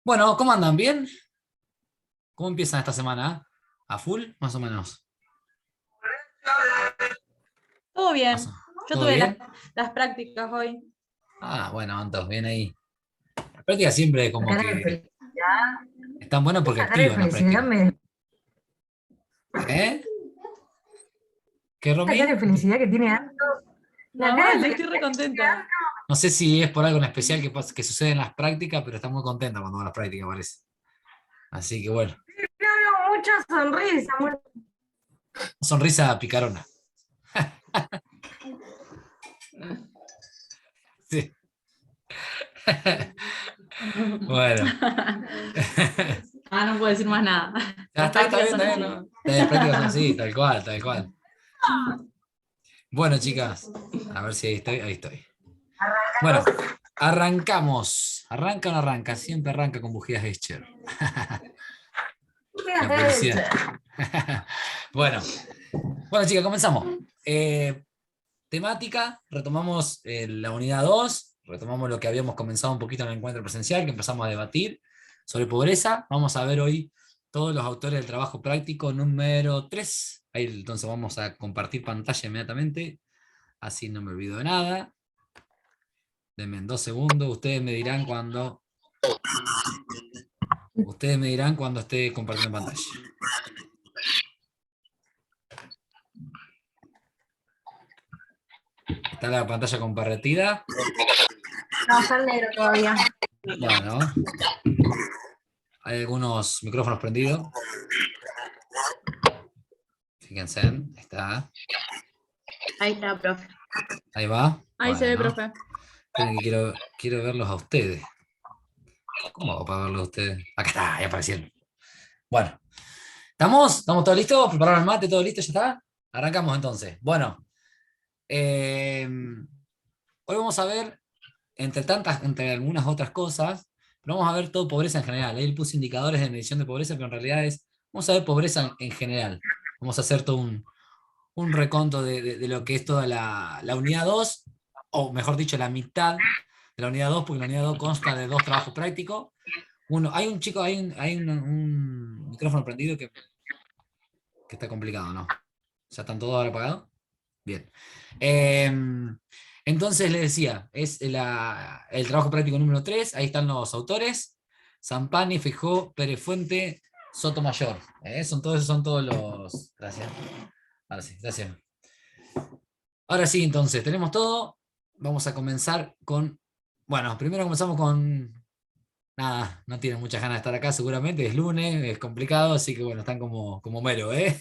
Bueno, ¿cómo andan? ¿Bien? ¿Cómo empiezan esta semana? ¿A full? Más o menos. Todo Más o- bien. Yo ¿Todo tuve bien? las prácticas hoy. Ah, bueno, Antos, bien ahí. La práctica siempre Esa como cara de que felicidad, están buenas porque esa cara de activan la felicidad práctica. me, ¿Eh? ¿Qué, esa cara Romy? de felicidad que tiene Anto, la cara Normal, de yo felicidad estoy re que tiene contenta. Anto, No sé si es por algo en especial que sucede en las prácticas, pero está muy contenta cuando va a las prácticas, parece. Así que bueno, no, no, mucha sonrisa, sonrisa picarona. Sí. Bueno. No puedo decir más nada. Ya Las está prácticas bien, son está bien, así. ¿no? Las prácticas son así, tal cual, tal cual. Bueno, chicas, a ver si ahí estoy, ahí estoy. Bueno, arrancando. arrancamos. ¿Arranca o no arranca? Siempre arranca con bujías Escher. Qué La hecha. publicidad. Bueno, bueno, chicas, comenzamos. Temática, retomamos la unidad 2, retomamos lo que habíamos comenzado un poquito en el encuentro presencial, que empezamos a debatir sobre pobreza. Vamos a ver hoy todos los autores del trabajo práctico número 3. Ahí entonces vamos a compartir pantalla inmediatamente, así no me olvido de nada. Denme 2 segundos, ustedes me dirán cuando esté compartiendo pantalla. ¿Está la pantalla compartida? No, está en negro todavía. Bueno, hay algunos micrófonos prendidos. Fíjense, está. Ahí está, profe. Ahí va. Ahí se ve, Bueno, profe. esperen que quiero verlos a ustedes. ¿Cómo hago para verlos a ustedes? Acá está, ya aparecieron. Bueno, ¿estamos? ¿Estamos todos listos? ¿Prepararon el mate? ¿Todo listo? ¿Ya está? Arrancamos entonces. Bueno, eh, hoy vamos a ver, entre algunas otras cosas, pero vamos a ver todo pobreza en general. Ahí le puse indicadores de medición de pobreza, pero en realidad vamos a ver pobreza en general. Vamos a hacer todo un reconto de lo que es toda la unidad 2, o mejor dicho, la mitad de la unidad 2, porque la unidad 2 consta de dos trabajos prácticos. Uno, hay un chico, un micrófono prendido que está complicado, ¿no? ¿Ya están todos ahora apagados? Bien. Eh, entonces le decía, es el trabajo práctico número 3. Ahí están los autores: Zampani, Feijó, Pérez Fuente, Sotomayor. Son todos los. Gracias. Ahora sí, gracias. Ahora sí, entonces, tenemos todo. Vamos a comenzar con. Bueno, primero comenzamos con. Nada, no tienen muchas ganas de estar acá, seguramente. Es lunes, es complicado, así que bueno, están como mero, ¿eh?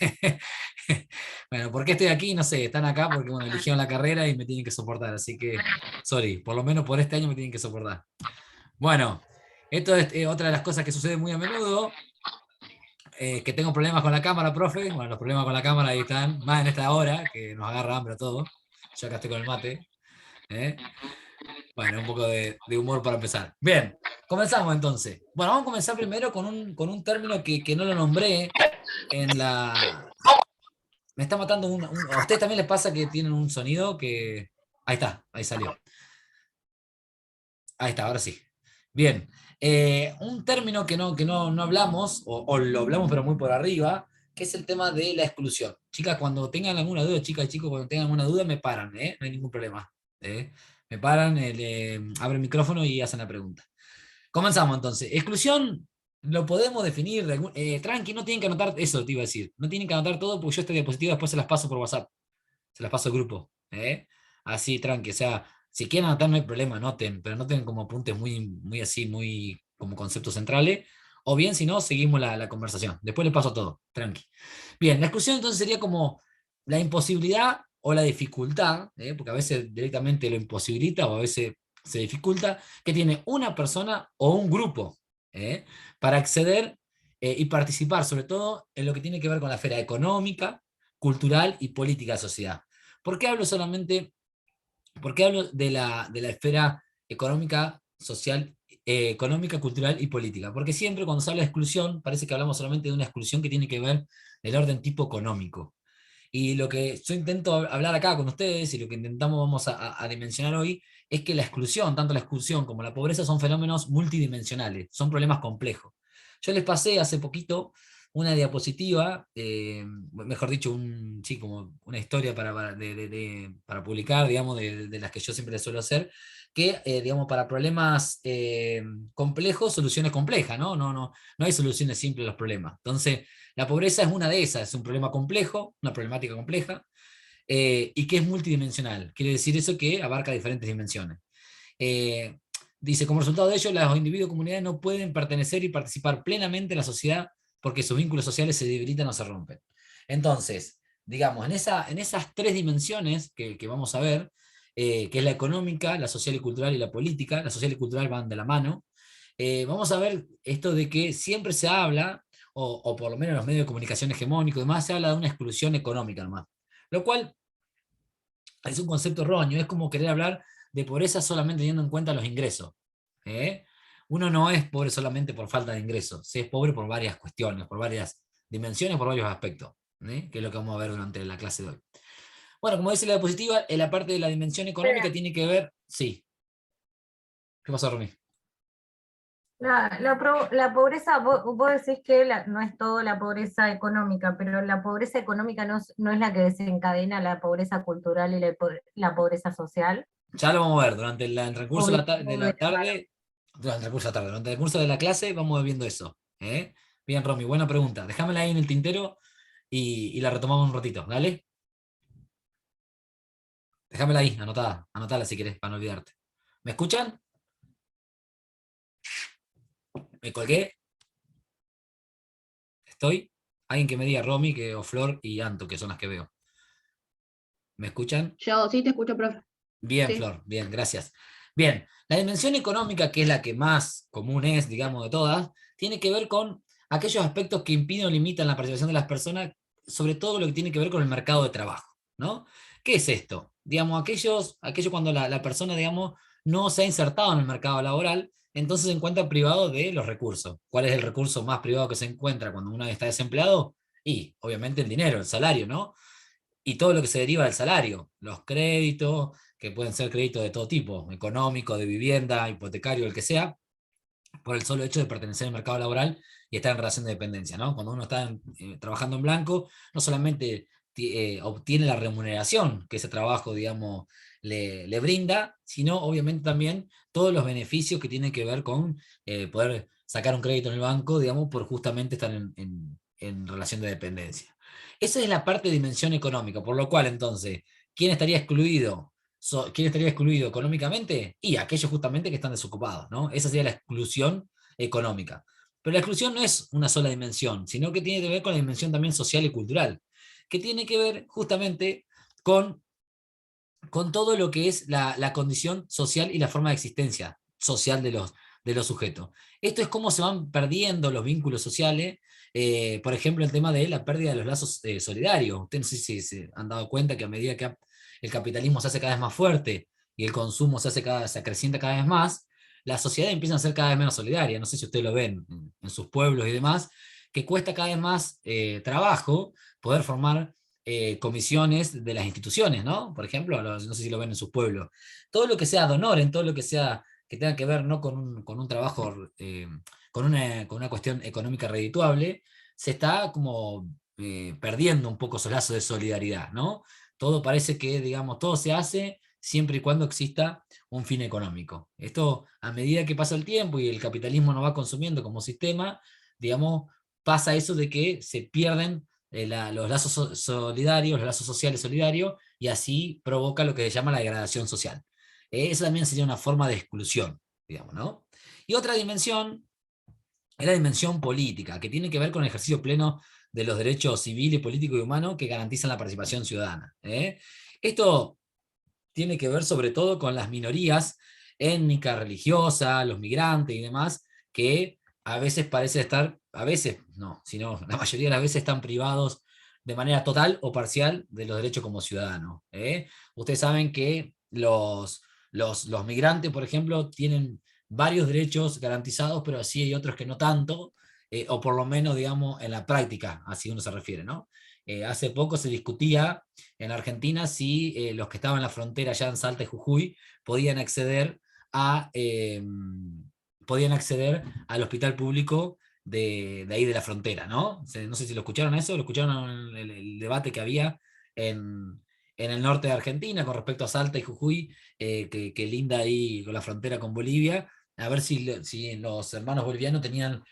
Bueno, ¿por qué estoy aquí? No sé, están acá porque bueno, eligieron la carrera y me tienen que soportar, así que, sorry, por lo menos por este año me tienen que soportar. Bueno, esto es otra de las cosas que sucede muy a menudo, que tengo problemas con la cámara, profe. Bueno, los problemas con la cámara ahí están, más en esta hora, que nos agarra hambre a todos. Yo acá estoy con el mate. ¿Eh? Bueno, un poco de humor para empezar. Bien, comenzamos entonces. Bueno, vamos a comenzar primero con un término que no lo nombré en la. Me está matando ¿A ustedes también les pasa que tienen un sonido que. Ahí está, ahí salió. Ahí está, ahora sí. Bien. Un término que no hablamos, o lo hablamos pero muy por arriba, que es el tema de la exclusión. Chicas, cuando tengan alguna duda, chicas y chicos, cuando tengan alguna duda, me paran, ¿eh? No hay ningún problema. ¿Eh? Me paran, abren el micrófono y hacen la pregunta. Comenzamos entonces. Exclusión lo podemos definir. Tranqui, no tienen que anotar eso, te iba a decir. No tienen que anotar todo porque yo esta diapositiva después se las paso por WhatsApp. Se las paso al grupo. ¿Eh? Así, tranqui. O sea, si quieren anotar no hay problema, anoten, pero anoten como apuntes muy, muy así, muy como conceptos centrales. O bien, si no, seguimos la conversación. Después les paso todo, tranqui. Bien, la exclusión entonces sería como la imposibilidad o la dificultad, porque a veces directamente lo imposibilita o a veces se dificulta, que tiene una persona o un grupo para acceder y participar, sobre todo en lo que tiene que ver con la esfera económica, cultural y política de sociedad. ¿Por qué hablo solamente, por qué hablo de la esfera económica, social, económica, cultural y política? Porque siempre cuando se habla de exclusión, parece que hablamos solamente de una exclusión que tiene que ver del orden tipo económico. Y lo que yo intento hablar acá con ustedes y lo que intentamos vamos a dimensionar hoy es que la exclusión, tanto la exclusión como la pobreza, son fenómenos multidimensionales, son problemas complejos. Yo les pasé hace poquito una diapositiva, mejor dicho, sí, como una historia para publicar, digamos, de las que yo siempre les suelo hacer, que, digamos, para problemas complejos, soluciones complejas, ¿no? No hay soluciones simples a los problemas. Entonces, la pobreza es una de esas, es un problema complejo, una problemática compleja, y que es multidimensional. Quiere decir eso que abarca diferentes dimensiones. Eh, Dice, como resultado de ello, los individuos y comunidades no pueden pertenecer y participar plenamente en la sociedad porque sus vínculos sociales se debilitan o se rompen. Entonces, digamos, en esas tres dimensiones que vamos a ver, que es la económica, la social y cultural y la política, la social y cultural van de la mano, vamos a ver esto de que siempre se habla, o por lo menos en los medios de comunicación hegemónicos y demás, se habla de una exclusión económica nomás. Lo cual es un concepto erróneo, es como querer hablar de pobreza solamente teniendo en cuenta los ingresos. ¿Eh? Uno no es pobre solamente por falta de ingresos, se es pobre por varias cuestiones, por varias dimensiones, por varios aspectos, que es lo que vamos a ver durante la clase de hoy. Bueno, como dice la diapositiva, en la parte de la dimensión económica tiene que ver, sí. ¿Qué pasó, Romy? La pobreza, vos decís que no es todo la pobreza económica, pero la pobreza económica no es la que desencadena la pobreza cultural y la pobreza social. Ya lo vamos a ver durante el recurso de la Claro. tarde, durante el curso de la clase vamos viendo eso. ¿Eh? Bien, Romy, buena pregunta. Déjamela ahí en el tintero y la retomamos un ratito, ¿dale? Déjamela ahí, anotada, anotala si querés, para no olvidarte. ¿Me escuchan? ¿Me colgué? ¿Estoy? Alguien que me diga Romy, o Flor y Anto, que son las que veo. ¿Me escuchan? Yo sí te escucho, profe. Bien, Sí. Flor, bien, gracias. Bien, la dimensión económica, que es la que más común es, digamos, de todas, tiene que ver con aquellos aspectos que impiden o limitan la participación de las personas, sobre todo lo que tiene que ver con el mercado de trabajo, ¿no? ¿Qué es esto? Digamos, aquello cuando la persona, digamos, no se ha insertado en el mercado laboral, entonces se encuentra privado de los recursos. ¿Cuál es el recurso más privado que se encuentra cuando uno está desempleado? Y, obviamente, el dinero, el salario, ¿no? Y todo lo que se deriva del salario, los créditos, que pueden ser créditos de todo tipo, económico, de vivienda, hipotecario, el que sea, por el solo hecho de pertenecer al mercado laboral y estar en relación de dependencia, ¿no? Cuando uno está trabajando en blanco, no solamente obtiene la remuneración que ese trabajo, digamos, le brinda, sino obviamente también todos los beneficios que tienen que ver con poder sacar un crédito en el banco, digamos, por justamente estar en relación de dependencia. Esa es la parte de dimensión económica, por lo cual entonces, ¿quién estaría excluido? ¿Quién estaría excluido económicamente? Y aquellos justamente que están desocupados, ¿no? Esa sería la exclusión económica. Pero la exclusión no es una sola dimensión, sino que tiene que ver con la dimensión también social y cultural, que tiene que ver justamente con todo lo que es la condición social y la forma de existencia social de los sujetos. Esto es cómo se van perdiendo los vínculos sociales, por ejemplo, el tema de la pérdida de los lazos solidarios. Ustedes no sé si se han dado cuenta que a medida que el capitalismo se hace cada vez más fuerte y el consumo se acrecienta cada vez más, la sociedad empieza a ser cada vez menos solidaria. No sé si ustedes lo ven en sus pueblos y demás, que cuesta cada vez más trabajo poder formar comisiones de las instituciones, ¿no? Por ejemplo, no sé si lo ven en sus pueblos. Todo lo que sea donor, en todo lo que sea que tenga que ver no con un trabajo, con una cuestión económica redituable, se está como perdiendo un poco esos lazos de solidaridad, ¿no? Todo parece que, digamos, todo se hace siempre y cuando exista un fin económico. Esto, a medida que pasa el tiempo y el capitalismo nos va consumiendo como sistema, digamos, pasa eso de que se pierden los lazos solidarios, los lazos sociales solidarios, y así provoca lo que se llama la degradación social. Esa también sería una forma de exclusión, digamos, ¿no? Y otra dimensión es la dimensión política, que tiene que ver con el ejercicio pleno de los derechos civiles, políticos y humanos que garantizan la participación ciudadana. Esto tiene que ver sobre todo con las minorías étnicas, religiosas, los migrantes y demás, que a veces parece estar, a veces no, sino la mayoría de las veces están privados de manera total o parcial de los derechos como ciudadanos. Ustedes saben que los migrantes, por ejemplo, tienen varios derechos garantizados, pero así hay otros que no tanto, o por lo menos, digamos, en la práctica, así uno se refiere, ¿no? hace poco se discutía en Argentina si los que estaban en la frontera allá en Salta y Jujuy podían acceder a, podían acceder al hospital público de ahí de la frontera, ¿no? No sé si lo escucharon eso, lo escucharon en el debate que había en el norte de Argentina con respecto a Salta y Jujuy, que linda ahí con la frontera con Bolivia, a ver si los hermanos bolivianos tenían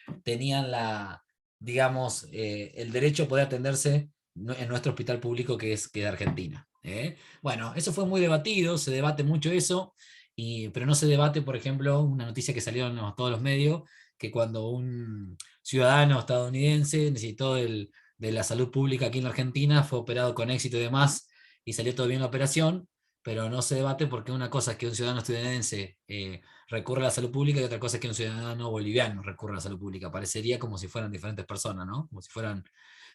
digamos, el derecho a poder atenderse en nuestro hospital público que es de Argentina. Bueno, eso fue muy debatido, se debate mucho eso, pero no se debate, por ejemplo, una noticia que salió en todos los medios, que cuando un ciudadano estadounidense necesitó de la salud pública aquí en la Argentina, fue operado con éxito y demás, y salió todo bien la operación, pero no se debate porque una cosa es que un ciudadano estadounidense recurre a la salud pública y otra cosa es que un ciudadano boliviano recurre a la salud pública. Parecería como si fueran diferentes personas, ¿no? Como si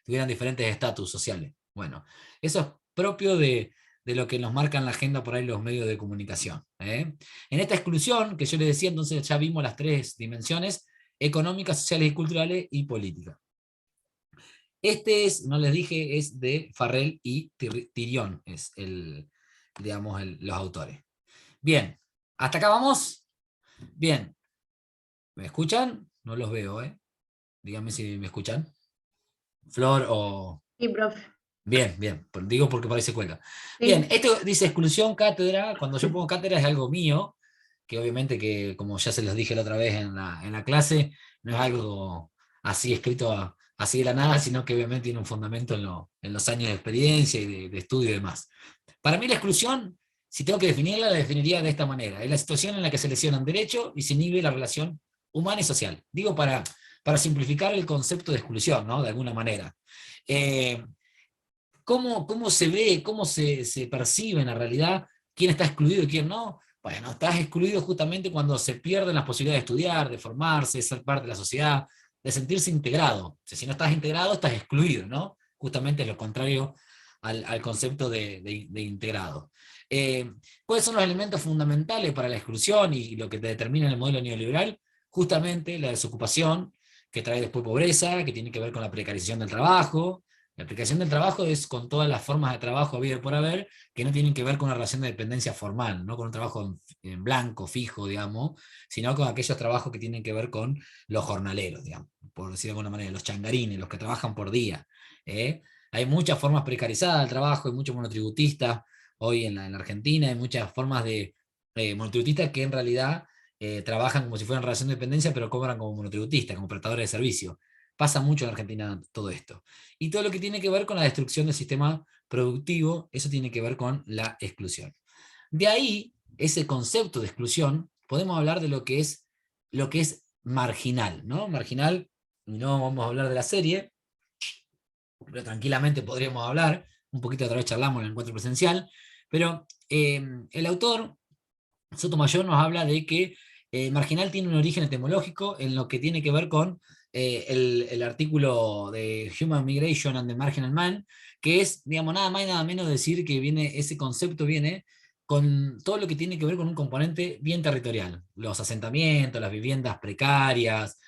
tuvieran diferentes estatus sociales. Bueno, eso es propio de lo que nos marcan la agenda por ahí los medios de comunicación. En esta exclusión, que yo les decía, entonces ya vimos las tres dimensiones: económicas, sociales y culturales, y política. Este es, no les dije, es de Farrell y Tirión, es digamos, los autores. Bien, ¿hasta acá vamos? Bien, ¿me escuchan? No los veo, ¿eh? Díganme si me escuchan. Flor o... Sí, profe. Bien, bien, digo porque por ahí se cuelga. Sí. Bien, esto dice exclusión cátedra. Cuando yo pongo cátedra es algo mío, que obviamente que, como ya se los dije la otra vez en la clase, no es algo así escrito así de la nada, sino que obviamente tiene un fundamento en los años de experiencia y de estudio y demás. Para mí la exclusión, si tengo que definirla, la definiría de esta manera: es la situación en la que se lesionan derechos y se inhibe la relación humana y social. Digo para simplificar el concepto de exclusión, ¿no? De alguna manera. ¿Cómo se ve, cómo se percibe en la realidad quién está excluido y quién no? Bueno, estás excluido justamente cuando se pierden las posibilidades de estudiar, de formarse, de ser parte de la sociedad, de sentirse integrado. O sea, si no estás integrado, estás excluido, ¿no? Justamente es lo contrario al concepto de integrado. ¿Cuáles son los elementos fundamentales para la exclusión y lo que te determina el modelo neoliberal? Justamente la desocupación, que trae después pobreza, que tiene que ver con la precarización del trabajo. La aplicación del trabajo es con todas las formas de trabajo habido por haber, que no tienen que ver con una relación de dependencia formal, no con un trabajo en blanco, fijo, digamos, sino con aquellos trabajos que tienen que ver con los jornaleros, digamos, por decir de alguna manera, los changarines, los que trabajan por día. Hay muchas formas precarizadas del trabajo, hay muchos monotributistas hoy en la Argentina, hay muchas formas de monotributistas que en realidad trabajan como si fueran relación de dependencia, pero cobran como monotributistas, como prestadores de servicio. Pasa mucho en Argentina todo esto. Y todo lo que tiene que ver con la destrucción del sistema productivo, eso tiene que ver con la exclusión. De ahí, ese concepto de exclusión, podemos hablar de lo que es marginal, ¿no? Marginal, no vamos a hablar de la serie, pero tranquilamente podríamos hablar, un poquito otra vez charlamos en el encuentro presencial, pero el autor, Sotomayor, nos habla de que marginal tiene un origen etimológico en lo que tiene que ver con el artículo de Human Migration and the Marginal Man, que es, digamos, nada más y nada menos decir que ese concepto viene con todo lo que tiene que ver con un componente bien territorial: los asentamientos, las viviendas precarias,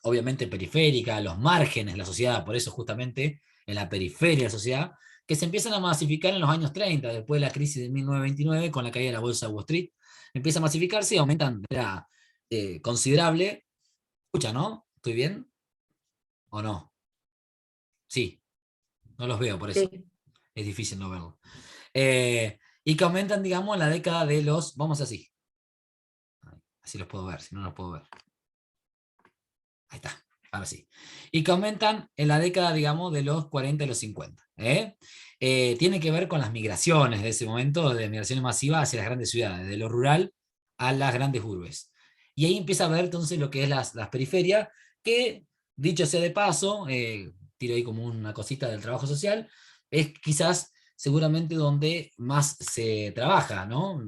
obviamente periféricas, los márgenes de la sociedad, por eso justamente en la periferia de la sociedad, que se empiezan a masificar en los años 30, después de la crisis de 1929, con la caída de la bolsa de Wall Street. Empieza a masificarse y aumentan de manera considerable. Escucha, ¿no? ¿Estoy bien? ¿O no? Sí, no los veo por eso. Sí. Es difícil no verlo. Y que aumentan, digamos, en la década de los... Vamos así. Así los puedo ver, si no los puedo ver. Ahí está, ahora sí. Y que aumentan en la década, digamos, de los 40 y los 50. Tiene que ver con las migraciones de ese momento, de migraciones masivas hacia las grandes ciudades, de lo rural a las grandes urbes. Y ahí empieza a ver entonces lo que es las periferias, que, dicho sea de paso, tiro ahí como una cosita del trabajo social, es quizás seguramente donde más se trabaja, ¿no?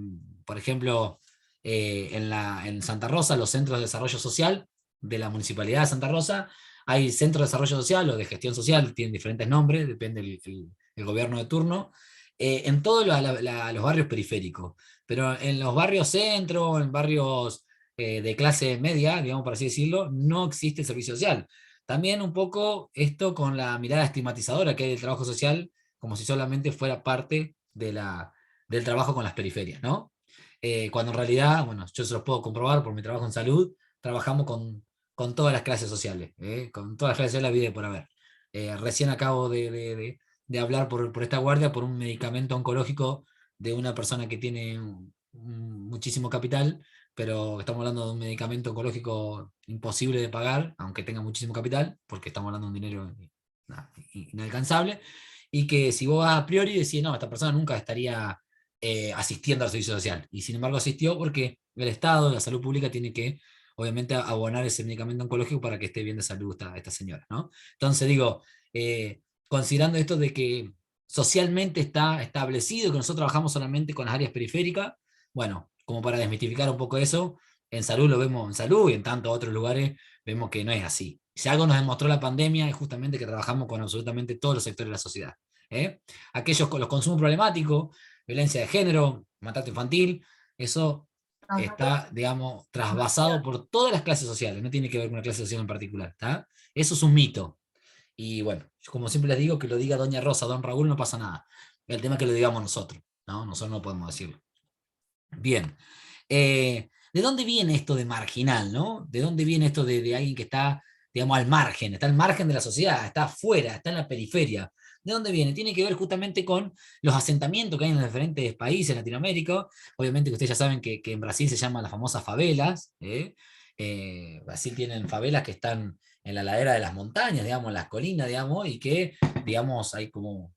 Por ejemplo, en Santa Rosa, los centros de desarrollo social de la Municipalidad de Santa Rosa, hay centros de desarrollo social o de gestión social, tienen diferentes nombres, depende del gobierno de turno, en todos los barrios periféricos, pero en los barrios centro, en barrios de clase media, digamos por así decirlo, no existe el servicio social. también un poco esto con la mirada estigmatizadora que hay del trabajo social, como si solamente fuera parte del trabajo con las periferias, ¿no? Cuando en realidad, bueno, yo se los puedo comprobar por mi trabajo en salud, trabajamos con todas las clases sociales, con todas las clases sociales, la vida y por haber. Recién acabo de hablar por esta guardia por un medicamento oncológico de una persona que tiene muchísimo capital, pero estamos hablando de un medicamento oncológico imposible de pagar, aunque tenga muchísimo capital, porque estamos hablando de un dinero inalcanzable, y que si vos vas a priori decís, no, esta persona nunca estaría asistiendo al servicio social, y sin embargo asistió porque el Estado, la salud pública, tiene que, obviamente, abonar ese medicamento oncológico para que esté bien de salud esta señora, ¿no? Entonces digo, considerando esto de que socialmente está establecido que nosotros trabajamos solamente con las áreas periféricas, bueno, como para desmitificar un poco eso, en salud lo vemos, en salud y en tantos otros lugares vemos que no es así. Si algo nos demostró la pandemia es justamente que trabajamos con absolutamente todos los sectores de la sociedad. Aquellos con los consumos problemáticos, violencia de género, maltrato infantil, eso está, digamos, trasvasado por todas las clases sociales, no tiene que ver con una clase social en particular. ¿Tá? Eso es un mito. Y bueno, yo como siempre les digo, que lo diga Doña Rosa, Don Raúl, no pasa nada. El tema es que lo digamos nosotros, ¿no? Nosotros no podemos decirlo. Bien. ¿De dónde viene esto de marginal, no? ¿De dónde viene esto de alguien que está, digamos, está al margen de la sociedad, está afuera, está en la periferia? ¿De dónde viene? Tiene que ver justamente con los asentamientos que hay en los diferentes países de Latinoamérica. Obviamente que ustedes ya saben que en Brasil se llaman las famosas favelas. Brasil tienen favelas que están en la ladera de las montañas, digamos, en las colinas, digamos, y que, digamos, hay como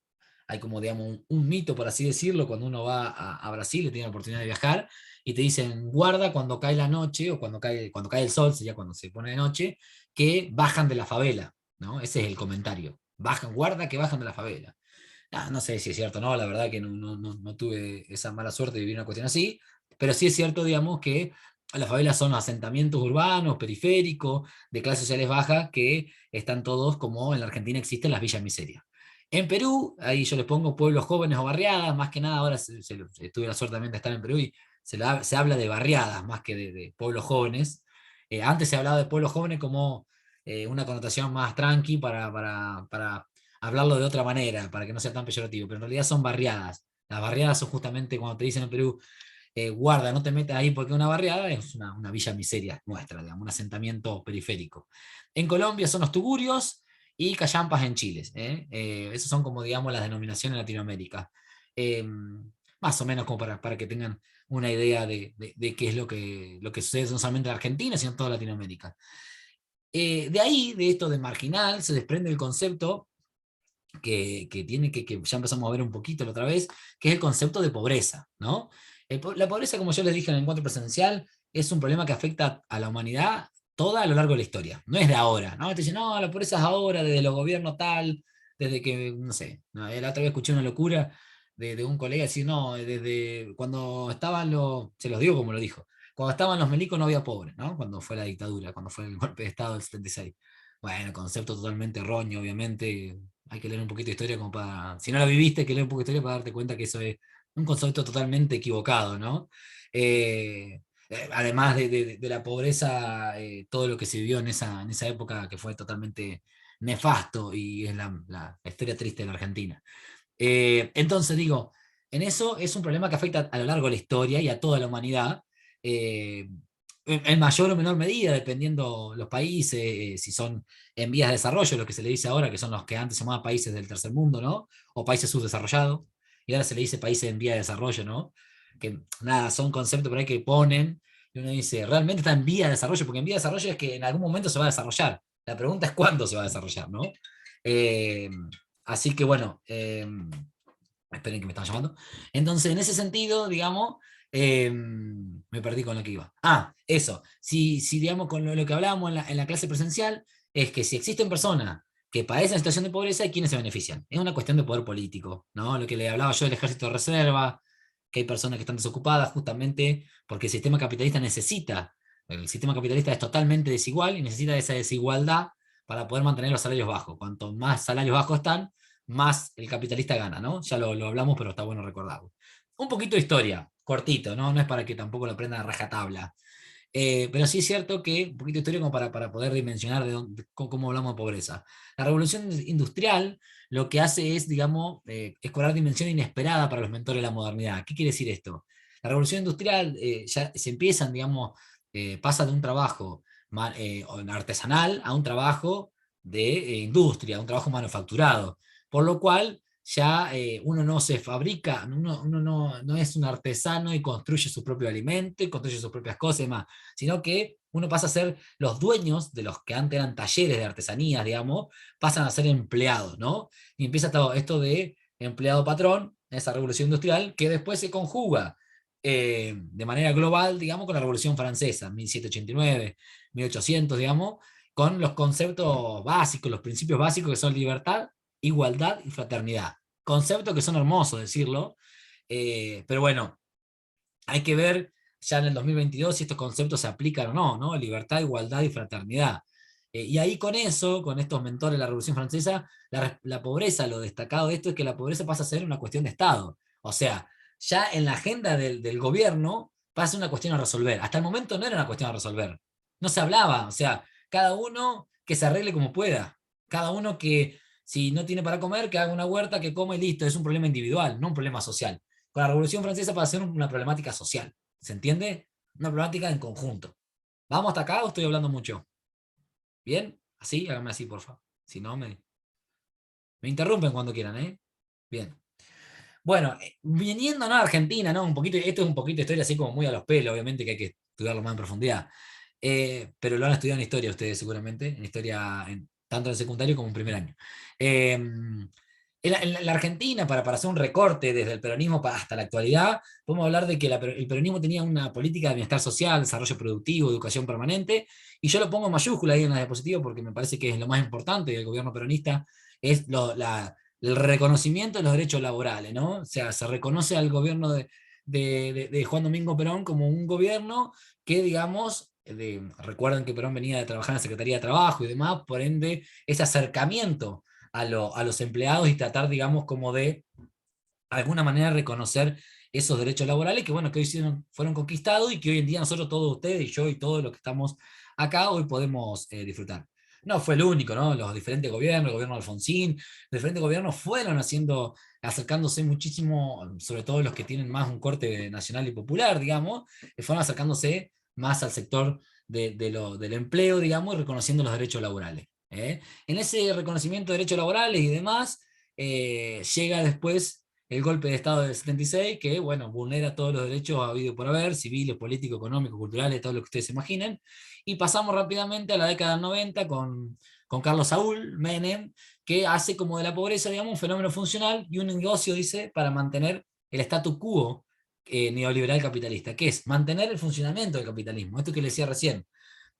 digamos, un mito, por así decirlo, cuando uno va a Brasil y tiene la oportunidad de viajar, y te dicen, guarda cuando cae la noche, o cuando cae el sol, sería cuando se pone de noche, que bajan de la favela, ¿no? Ese es el comentario. Bajan, guarda que bajan de la favela. No sé si es cierto o no, la verdad que no tuve esa mala suerte de vivir una cuestión así, pero sí es cierto, digamos, que las favelas son asentamientos urbanos, periféricos, de clases sociales bajas, que están todos como en la Argentina existen las villas miserias. En Perú, ahí yo les pongo pueblos jóvenes o barriadas, más que nada ahora tuve la suerte también de estar en Perú y se habla de barriadas más que de pueblos jóvenes. Antes se hablaba de pueblos jóvenes como una connotación más tranqui para hablarlo de otra manera, para que no sea tan peyorativo, pero en realidad son barriadas. Las barriadas son justamente cuando te dicen en Perú, guarda, no te metas ahí porque una barriada es una villa miseria nuestra, digamos, un asentamiento periférico. En Colombia son los tugurios y callampas en Chile. Esos son como, digamos, las denominaciones en Latinoamérica. Eh, Más o menos como para que tengan una idea de qué es lo que sucede no solamente en Argentina, sino en toda Latinoamérica. De ahí, de esto de marginal, se desprende el concepto que ya empezamos a ver un poquito la otra vez, que es el concepto de pobreza, ¿no? La pobreza, como yo les dije en el encuentro presencial, es un problema que afecta a la humanidad toda a lo largo de la historia, no es de ahora, ¿no? Te dicen, no, la pobreza es ahora, desde los gobiernos tal, desde que, no sé, no, la otra vez escuché una locura de un colega decir, no, desde cuando estaban se los digo como lo dijo, cuando estaban los milicos no había pobres, ¿no? Cuando fue la dictadura, cuando fue el golpe de Estado del 76. Bueno, concepto totalmente erróneo, obviamente, hay que leer un poquito de historia como para, si no la viviste, hay que leer un poco de historia para darte cuenta que eso es un concepto totalmente equivocado, ¿no? Además de la pobreza, todo lo que se vivió en esa época que fue totalmente nefasto y es la historia triste de la Argentina. Entonces digo, en eso es un problema que afecta a lo largo de la historia y a toda la humanidad, en mayor o menor medida, dependiendo los países, si son en vías de desarrollo, lo que se le dice ahora, que son los que antes se llamaban países del tercer mundo, ¿no? O países subdesarrollados, y ahora se le dice países en vías de desarrollo, ¿no? Que nada, son conceptos por ahí que ponen, y uno dice, ¿realmente está en vía de desarrollo? Porque en vía de desarrollo es que en algún momento se va a desarrollar. La pregunta es cuándo se va a desarrollar, ¿no? Eh, Así que bueno, esperen que me están llamando. Entonces, en ese sentido, digamos, me perdí con lo que iba. Eso. Si digamos, con lo que hablábamos en la clase presencial, es que si existen personas que padecen situación de pobreza, ¿y quiénes se benefician? Es una cuestión de poder político, ¿no? Lo que le hablaba yo del ejército de reserva, que hay personas que están desocupadas justamente porque el sistema capitalista el sistema capitalista es totalmente desigual y necesita esa desigualdad para poder mantener los salarios bajos. Cuanto más salarios bajos están, más el capitalista gana, ¿no? Ya lo hablamos, pero está bueno recordarlo. Un poquito de historia, cortito, ¿no? No es para que tampoco lo aprendan a rajatabla. Pero sí es cierto que, un poquito de historia como para poder dimensionar cómo hablamos de pobreza. La revolución industrial lo que hace es, digamos, es cobrar dimensión inesperada para los mentores de la modernidad. ¿Qué quiere decir esto? La revolución industrial ya se empiezan, digamos, pasa de un trabajo artesanal a un trabajo de industria, a un trabajo manufacturado. Por lo cual ya uno no se fabrica, uno no es un artesano y construye su propio alimento y construye sus propias cosas y demás, sino que uno pasa a ser los dueños de los que antes eran talleres de artesanías, digamos, pasan a ser empleados, ¿no? Y empieza todo esto de empleado-patrón, esa revolución industrial, que después se conjuga de manera global, digamos, con la Revolución Francesa, 1789, 1800, digamos, con los conceptos básicos, los principios básicos que son libertad, igualdad y fraternidad. Conceptos que son hermosos decirlo, pero bueno, hay que ver ya en el 2022 si estos conceptos se aplican o no, ¿no? Libertad, igualdad y fraternidad. Y ahí con eso, con estos mentores de la Revolución Francesa, la pobreza, lo destacado de esto es que la pobreza pasa a ser una cuestión de Estado. O sea, ya en la agenda del gobierno pasa una cuestión a resolver. Hasta el momento no era una cuestión a resolver. No se hablaba, o sea, cada uno que se arregle como pueda. Cada uno que, si no tiene para comer, que haga una huerta, que coma y listo. Es un problema individual, no un problema social. Con la Revolución Francesa pasa a ser una problemática social. ¿Se entiende? Una problemática en conjunto. ¿Vamos hasta acá o estoy hablando mucho? ¿Bien? ¿Así? Háganme así, por favor. Si no, me interrumpen cuando quieran, ¿eh? Bien. Bueno, viniendo a Argentina, ¿no? Un poquito, esto es un poquito de historia así como muy a los pelos, obviamente que hay que estudiarlo más en profundidad. Pero lo han estudiado en historia ustedes seguramente, en historia tanto en secundario como en primer año. En la Argentina, para hacer un recorte desde el peronismo hasta la actualidad, podemos hablar de que el peronismo tenía una política de bienestar social, desarrollo productivo, educación permanente, y yo lo pongo en mayúscula ahí en la diapositiva porque me parece que es lo más importante del gobierno peronista, es el reconocimiento de los derechos laborales, ¿no? O sea, se reconoce al gobierno de Juan Domingo Perón como un gobierno que, digamos, recuerden que Perón venía de trabajar en la Secretaría de Trabajo y demás, por ende, ese acercamiento a los empleados y tratar, digamos, como de alguna manera reconocer esos derechos laborales que, bueno, que hoy fueron conquistados y que hoy en día nosotros, todos ustedes y yo y todos los que estamos acá, hoy podemos disfrutar. No fue el único, ¿no? Los diferentes gobiernos, el gobierno de Alfonsín, los diferentes gobiernos fueron acercándose muchísimo, sobre todo los que tienen más un corte nacional y popular, digamos, fueron acercándose más al sector del empleo, digamos, y reconociendo los derechos laborales. En ese reconocimiento de derechos laborales y demás, llega después el golpe de Estado del 76, que, bueno, vulnera todos los derechos habidos por haber, civiles, políticos, económicos, culturales, todo lo que ustedes se imaginen, y pasamos rápidamente a la década del 90 con Carlos Saúl Menem, que hace como de la pobreza, digamos, un fenómeno funcional y un negocio, dice, para mantener el statu quo neoliberal capitalista, que es mantener el funcionamiento del capitalismo, esto que le decía recién.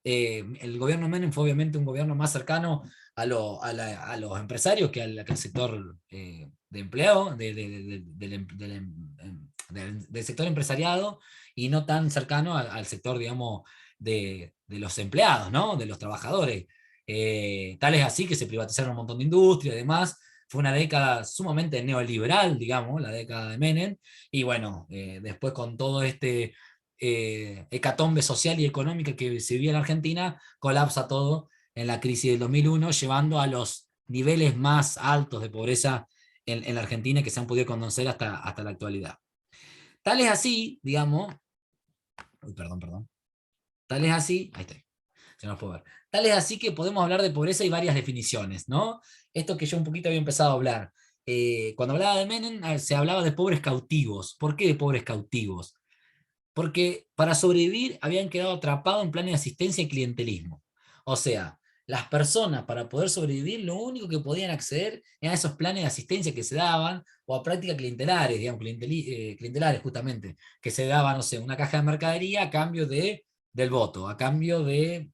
El gobierno de Menem fue obviamente un gobierno más cercano a los empresarios que al sector de empleo, del sector empresariado, y no tan cercano al sector, digamos, de los empleados, ¿no? De los trabajadores. Tal es así que se privatizaron un montón de industria y demás. Fue una década sumamente neoliberal, digamos, la década de Menem, y bueno, después con todo este hecatombe social y económica que se vivía en Argentina, colapsa todo en la crisis del 2001, llevando a los niveles más altos de pobreza en la Argentina que se han podido conocer hasta la actualidad. Tal es así, digamos, perdón, tal es así, ahí está, se nos puede ver. Tal es así que podemos hablar de pobreza y varias definiciones, ¿no? Esto que yo un poquito había empezado a hablar. Cuando hablaba de Menem, se hablaba de pobres cautivos. ¿Por qué de pobres cautivos? Porque para sobrevivir habían quedado atrapados en planes de asistencia y clientelismo. O sea, las personas para poder sobrevivir lo único que podían acceder eran a esos planes de asistencia que se daban o a prácticas clientelares, digamos, clientelares justamente, que se daban, no sé, una caja de mercadería a cambio del voto, a cambio de...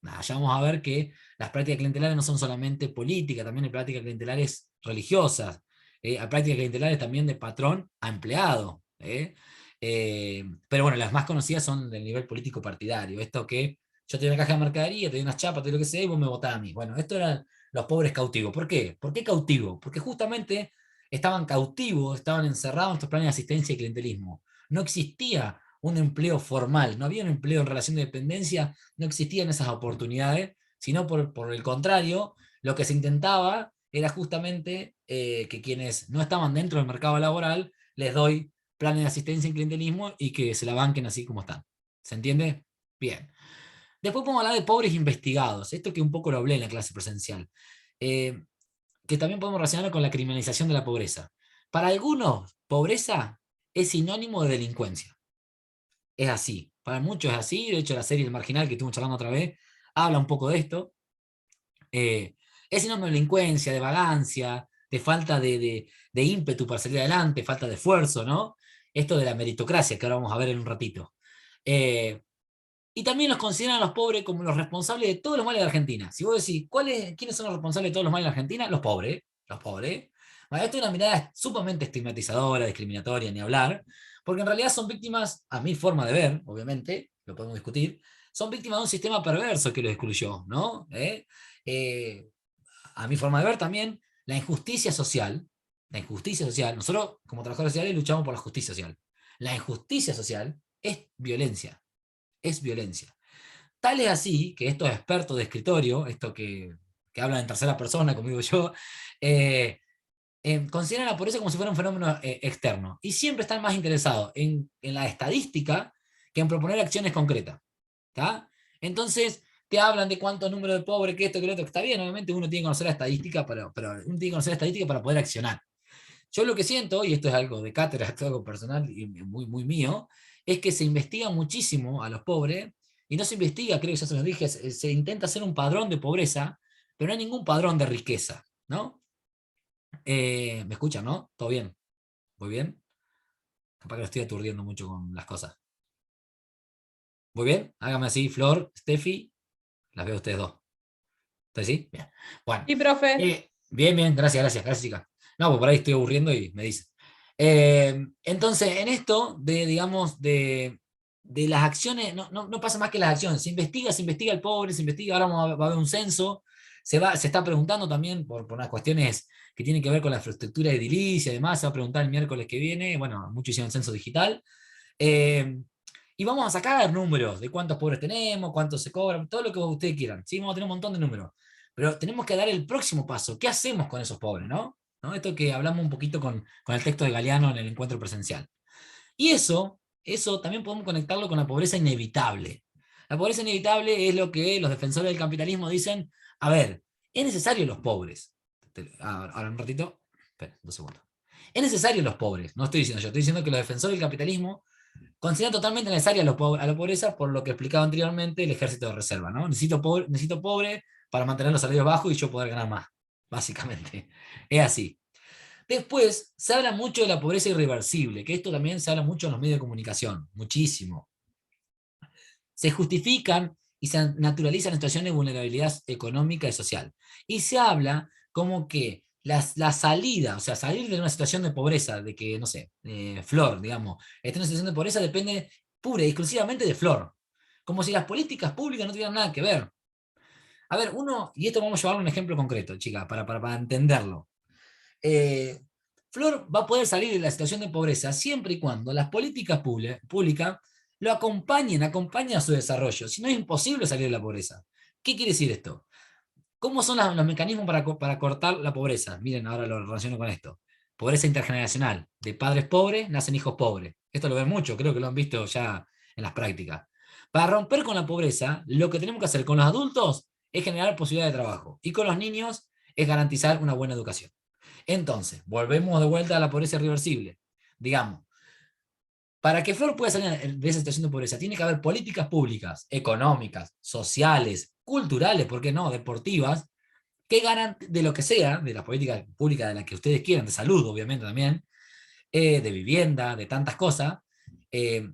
Nada, ya vamos a ver que las prácticas clientelares no son solamente políticas, también hay prácticas clientelares religiosas, hay prácticas clientelares también de patrón a empleado. Pero bueno, las más conocidas son del nivel político partidario. Esto que yo te doy una caja de mercadería, te doy unas chapas, te doy lo que sea, y vos me votás a mí. Bueno, esto eran los pobres cautivos. ¿Por qué? ¿Por qué cautivos? Porque justamente estaban cautivos, estaban encerrados en estos planes de asistencia y clientelismo. No existía un empleo formal, no había un empleo en relación de dependencia, no existían esas oportunidades, sino por el contrario, lo que se intentaba era justamente que quienes no estaban dentro del mercado laboral, les doy planes de asistencia en clientelismo y que se la banquen así como están. ¿Se entiende? Bien. Después podemos hablar de pobres investigados, esto que un poco lo hablé en la clase presencial, eh, que también podemos relacionarlo con la criminalización de la pobreza. Para algunos, pobreza es sinónimo de delincuencia. Es así. Para muchos es así. De hecho, la serie El Marginal, que estuvimos charlando otra vez, habla un poco de esto. Es sinónimo de delincuencia, de vagancia, de falta de ímpetu para salir adelante, falta de esfuerzo, ¿no? Esto de la meritocracia, que ahora vamos a ver en un ratito. Y también los consideran a los pobres como los responsables de todos los males de Argentina. Si vos decís, ¿quiénes son los responsables de todos los males de Argentina? Los pobres. Los pobres. Bueno, esto es una mirada sumamente estigmatizadora, discriminatoria, ni hablar, porque en realidad son víctimas, a mi forma de ver, obviamente, lo podemos discutir, son víctimas de un sistema perverso que los excluyó, ¿no? A mi forma de ver también, la injusticia social, nosotros como trabajadores sociales luchamos por la justicia social. La injusticia social es violencia. Tal es así que estos expertos de escritorio, esto que hablan en tercera persona, como digo yo, consideran la pobreza como si fuera un fenómeno externo. Y siempre están más interesados en la estadística que en proponer acciones concretas. ¿Tá? Entonces, te hablan de cuántos números de pobres, que esto, que lo otro, que está bien, obviamente uno tiene que conocer la estadística, pero uno tiene que conocer la estadística para poder accionar. Yo lo que siento, y esto es algo de cátedra, esto es algo personal y muy, muy mío, es que se investiga muchísimo a los pobres, y no se investiga, creo que ya se los dije, se intenta hacer un padrón de pobreza, pero no hay ningún padrón de riqueza, ¿no? ¿Me escuchan, no? ¿Todo bien? ¿Muy bien? Capaz que lo estoy aturdiendo mucho con las cosas. ¿Muy bien? Hágame así, Flor, Steffi, las veo a ustedes dos. ¿Ustedes sí? Bien. Bueno. Sí, profe. Bien, bien, gracias, chicas. No, pues por ahí estoy aburriendo y me dicen. Entonces, en esto digamos, de las acciones, no pasa más que las acciones. Se investiga el pobre, se investiga, ahora va a haber un censo, se está preguntando también por unas cuestiones que tienen que ver con la infraestructura edilicia y demás, se va a preguntar el miércoles que viene, bueno, muchos hicieron censo digital. Eh, y vamos a sacar números de cuántos pobres tenemos, cuántos se cobran, todo lo que ustedes quieran. ¿Sí? Vamos a tener un montón de números. Pero tenemos que dar el próximo paso. ¿Qué hacemos con esos pobres? ¿No? Esto que hablamos un poquito con el texto de Galeano en el encuentro presencial. Y eso también podemos conectarlo con la pobreza inevitable. La pobreza inevitable es lo que los defensores del capitalismo dicen, a ver, es necesario los pobres. Ahora un ratito, espera, 2 segundos. Es necesario los pobres, no estoy diciendo yo, estoy diciendo que los defensores del capitalismo consideran totalmente necesaria a la pobreza por lo que explicaba anteriormente el ejército de reserva, ¿no? Necesito pobre para mantener los salarios bajos y yo poder ganar más, básicamente. Es así. Después, se habla mucho de la pobreza irreversible, que esto también se habla mucho en los medios de comunicación, muchísimo. Se justifican y se naturalizan situaciones de vulnerabilidad económica y social. Y se habla como que la salida, o sea, salir de una situación de pobreza, de que, no sé, Flor, digamos, está en una situación de pobreza, depende pura y exclusivamente de Flor. Como si las políticas públicas no tuvieran nada que ver. A ver, y esto vamos a llevarlo a un ejemplo concreto, chicas, para entenderlo. Flor va a poder salir de la situación de pobreza siempre y cuando las políticas públicas lo acompañen a su desarrollo. Si no, es imposible salir de la pobreza. ¿Qué quiere decir esto? ¿Cómo son los mecanismos para cortar la pobreza? Miren, ahora lo relaciono con esto. Pobreza intergeneracional. De padres pobres nacen hijos pobres. Esto lo ven mucho, creo que lo han visto ya en las prácticas. Para romper con la pobreza, lo que tenemos que hacer con los adultos es generar posibilidades de trabajo. Y con los niños es garantizar una buena educación. Entonces, volvemos de vuelta a la pobreza irreversible. Digamos, para que Flor pueda salir de esa situación de pobreza, tiene que haber políticas públicas, económicas, sociales, culturales, ¿por qué no? Deportivas, que de lo que sea, de las políticas públicas de las que ustedes quieran, de salud, obviamente también, de vivienda, de tantas cosas, de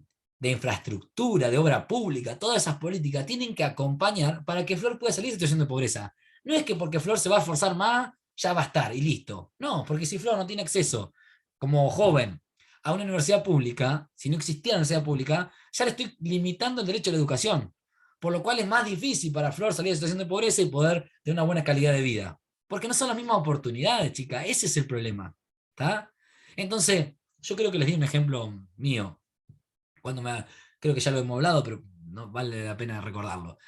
infraestructura, de obra pública, todas esas políticas tienen que acompañar para que Flor pueda salir de situación de pobreza. No es que porque Flor se va a esforzar más, ya va a estar y listo. No, porque si Flor no tiene acceso como joven a una universidad pública, si no existiera una universidad pública, ya le estoy limitando el derecho a la educación. Por lo cual es más difícil para Flor salir de situación de pobreza y poder tener una buena calidad de vida. Porque no son las mismas oportunidades, chicas. Ese es el problema. ¿Está? Entonces, yo creo que les di un ejemplo mío. creo que ya lo hemos hablado, pero no vale la pena recordarlo.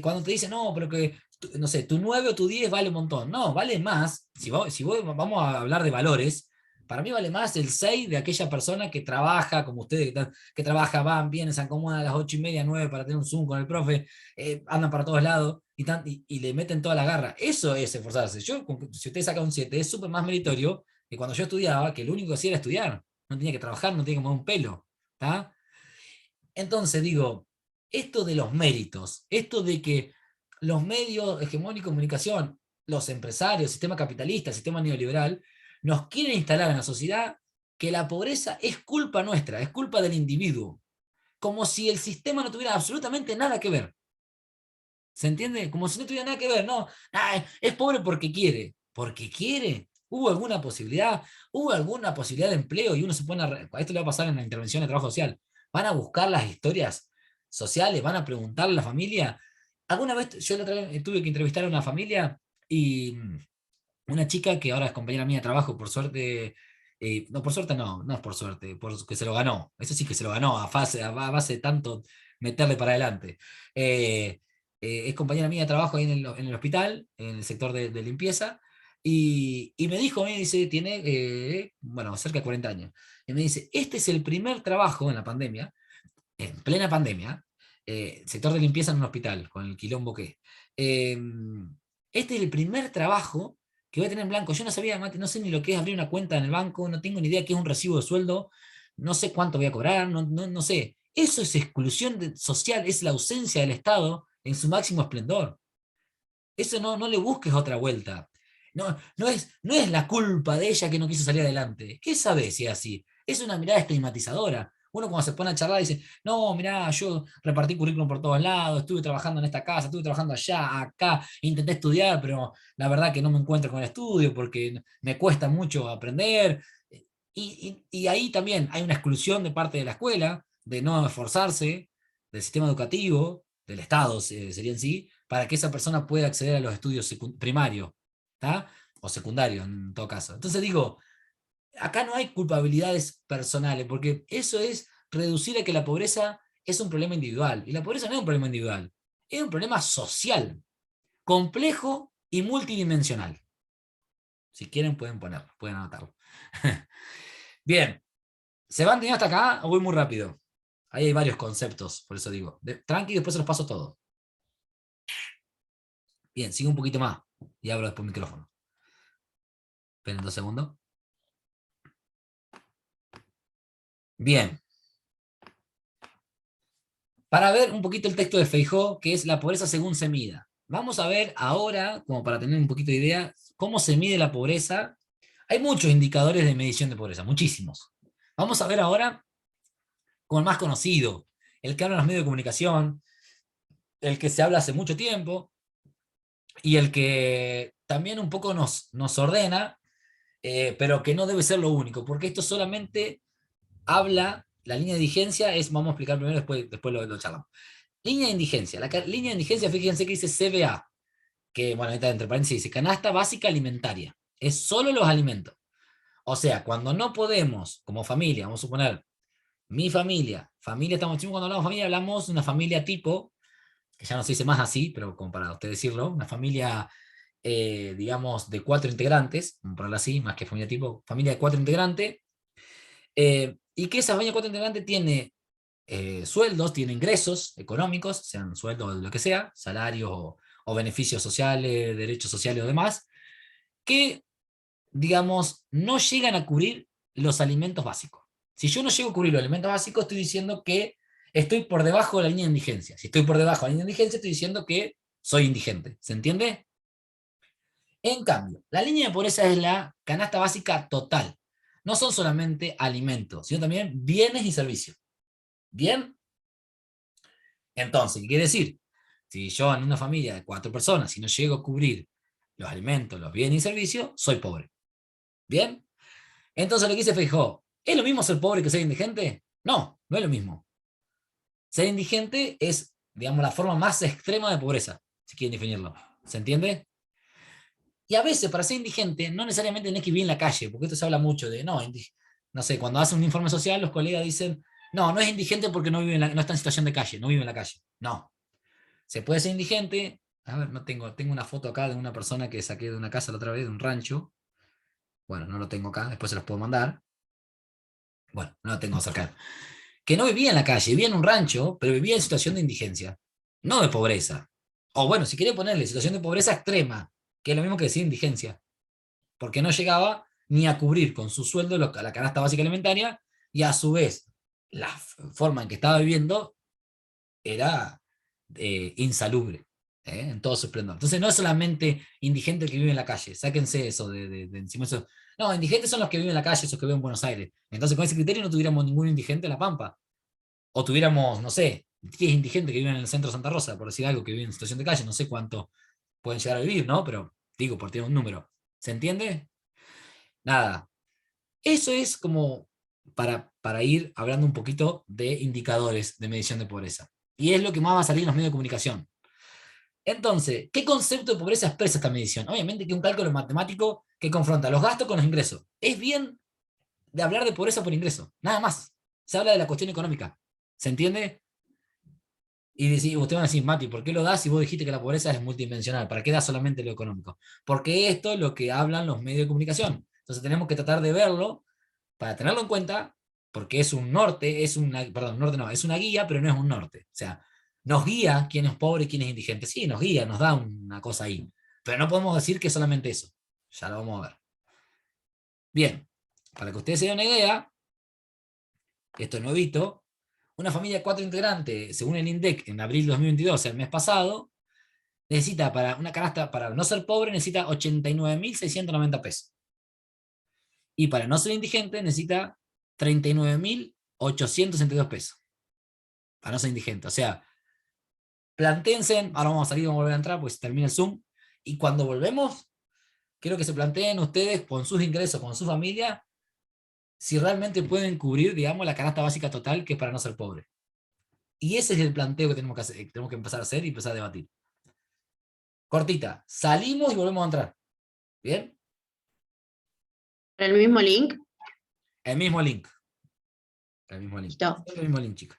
Cuando te dicen, no, pero que, no sé, tu 9 o tu 10 vale un montón. No, vale más, si vos vamos a hablar de valores, para mí vale más el 6 de aquella persona que trabaja, como ustedes, que trabaja, van, vienen, se acomodan a las 8:30, 9 para tener un Zoom con el profe, andan para todos lados y le meten toda la garra. Eso es esforzarse. Si usted saca un 7, es súper más meritorio que cuando yo estudiaba, que lo único que hacía era estudiar. No tenía que trabajar, no tenía que mover un pelo. ¿Tá? Entonces digo, esto de los méritos, esto de que los medios hegemónicos de comunicación, los empresarios, el sistema capitalista, el sistema neoliberal, nos quieren instalar en la sociedad que la pobreza es culpa nuestra, es culpa del individuo, como si el sistema no tuviera absolutamente nada que ver. ¿Se entiende? Como si no tuviera nada que ver, no, es pobre porque quiere. ¿Porque quiere? ¿Hubo alguna posibilidad? ¿Hubo alguna posibilidad de empleo? Y uno se pone a esto le va a pasar en la intervención de trabajo social. Van a buscar las historias sociales, van a preguntarle a la familia. Alguna vez, yo la otra vez tuve que entrevistar a una familia y una chica que ahora es compañera mía de trabajo, por suerte, no, por suerte no es por suerte, porque se lo ganó. Eso sí que se lo ganó a base de tanto meterle para adelante. Es compañera mía de trabajo ahí en el hospital, en el sector de limpieza, y me dijo, me dice, tiene, bueno, cerca de 40 años, y me dice, este es el primer trabajo en la pandemia, en plena pandemia, sector de limpieza en un hospital, con el quilombo que es. Este es el primer trabajo que voy a tener en blanco. Yo no sabía, Mate, no sé ni lo que es abrir una cuenta en el banco, no tengo ni idea qué es un recibo de sueldo, no sé cuánto voy a cobrar, no sé. Eso es exclusión social, es la ausencia del Estado en su máximo esplendor. Eso no le busques otra vuelta. No es la culpa de ella que no quiso salir adelante. ¿Qué sabe si es así? Es una mirada estigmatizadora. Uno cuando se pone a charlar dice, no, mirá, yo repartí currículum por todos lados, estuve trabajando en esta casa, estuve trabajando allá, acá, intenté estudiar, pero la verdad que no me encuentro con el estudio porque me cuesta mucho aprender. Y ahí también hay una exclusión de parte de la escuela, de no esforzarse, del sistema educativo, del Estado sería en sí, para que esa persona pueda acceder a los estudios primarios, ¿tá? O secundarios en todo caso. Entonces digo, acá no hay culpabilidades personales, porque eso es reducir a que la pobreza es un problema individual. Y la pobreza no es un problema individual, es un problema social, complejo y multidimensional. Si quieren pueden ponerlo, pueden anotarlo. Bien, ¿se van teniendo hasta acá o voy muy rápido? Ahí hay varios conceptos, por eso digo. Tranqui, después se los paso todo. Bien, sigo un poquito más y abro después el micrófono. Esperen 2 segundos. Bien. Para ver un poquito el texto de Feijó, que es la pobreza según se mida. Vamos a ver ahora, como para tener un poquito de idea, cómo se mide la pobreza. Hay muchos indicadores de medición de pobreza, muchísimos. Vamos a ver ahora con el más conocido, el que habla en los medios de comunicación, el que se habla hace mucho tiempo y el que también un poco nos ordena, pero que no debe ser lo único, porque esto solamente habla, la línea de indigencia vamos a explicar primero, después lo charlamos. Línea de indigencia. La línea de indigencia, fíjense que dice CBA, que bueno, ahí está entre paréntesis, dice canasta básica alimentaria. Es solo los alimentos. O sea, cuando no podemos, como familia, vamos a suponer, mi familia, estamos diciendo cuando hablamos de familia, hablamos de una familia tipo, que ya no se dice más así, pero como para usted decirlo, una familia, digamos, de 4 integrantes, vamos a ponerlo así, más que familia tipo, familia de 4 integrantes, y que esa familia de 4 integrantes tiene sueldos, tiene ingresos económicos, sean sueldos o lo que sea, salarios o beneficios sociales, derechos sociales o demás, que, digamos, no llegan a cubrir los alimentos básicos. Si yo no llego a cubrir los alimentos básicos, estoy diciendo que estoy por debajo de la línea de indigencia. Si estoy por debajo de la línea de indigencia, estoy diciendo que soy indigente. ¿Se entiende? En cambio, la línea de pobreza es la canasta básica total. No son solamente alimentos, sino también bienes y servicios. ¿Bien? Entonces, ¿qué quiere decir? Si yo en una familia de 4 personas, si no llego a cubrir los alimentos, los bienes y servicios, soy pobre. ¿Bien? Entonces lo que dice Feijó, ¿es lo mismo ser pobre que ser indigente? No, no es lo mismo. Ser indigente es, digamos, la forma más extrema de pobreza, si quieren definirlo. ¿Se entiende? Y a veces para ser indigente no necesariamente tenés que vivir en la calle, porque esto se habla mucho de, no sé, cuando hacen un informe social los colegas dicen, No, no es indigente porque no no está en situación de calle, no vive en la calle. No. Se puede ser indigente. A ver, no tengo una foto acá de una persona que saqué de una casa la otra vez, de un rancho. Bueno, no lo tengo acá, después se los puedo mandar. Bueno, no lo tengo cerca. Que no vivía en la calle, vivía en un rancho, pero vivía en situación de indigencia, no de pobreza. O bueno, si quería ponerle situación de pobreza extrema, que es lo mismo que decir indigencia, porque no llegaba ni a cubrir con su sueldo la canasta básica alimentaria, y a su vez la forma en que estaba viviendo era insalubre, en todo su esplendor. Entonces no es solamente indigente el que vive en la calle, sáquense eso de encima. Eso. No, indigentes son los que viven en la calle, esos que viven en Buenos Aires. Entonces con ese criterio no tuviéramos ningún indigente en La Pampa. O tuviéramos, no sé, 10 indigentes que viven en el centro de Santa Rosa, por decir algo, que viven en situación de calle, no sé cuánto pueden llegar a vivir, ¿no? Pero digo, por tener un número. ¿Se entiende? Nada. Eso es como para ir hablando un poquito de indicadores de medición de pobreza. Y es lo que más va a salir en los medios de comunicación. Entonces, ¿qué concepto de pobreza expresa esta medición? Obviamente que un cálculo matemático que confronta los gastos con los ingresos. Es bien de hablar de pobreza por ingreso, nada más. Se habla de la cuestión económica. ¿Se entiende? Y usted va a decir, Mati, ¿por qué lo das si vos dijiste que la pobreza es multidimensional? ¿Para qué das solamente lo económico? Porque esto es lo que hablan los medios de comunicación. Entonces tenemos que tratar de verlo para tenerlo en cuenta, porque es un norte, perdón, norte no, es una guía, pero no es un norte. O sea, nos guía quién es pobre y quién es indigente. Sí, nos guía, nos da una cosa ahí. Pero no podemos decir que es solamente eso. Ya lo vamos a ver. Bien, para que ustedes se den una idea, esto es nuevito, una familia de 4 integrantes, según el INDEC, en abril de 2022, el mes pasado, necesita para una canasta, para no ser pobre, necesita 89.690 pesos. Y para no ser indigente, necesita 39.862 pesos. Para no ser indigente. O sea, plantéense, ahora vamos a salir, vamos a volver a entrar, pues termina el Zoom. Y cuando volvemos, quiero que se planteen ustedes con sus ingresos, con su familia, si realmente pueden cubrir, digamos, la canasta básica total, que es para no ser pobre. Y ese es el planteo que tenemos que hacer, tenemos que empezar a hacer y empezar a debatir. Cortita, salimos y volvemos a entrar. ¿Bien? ¿El mismo link? El mismo link. El mismo link. Listo. El mismo link, chicos.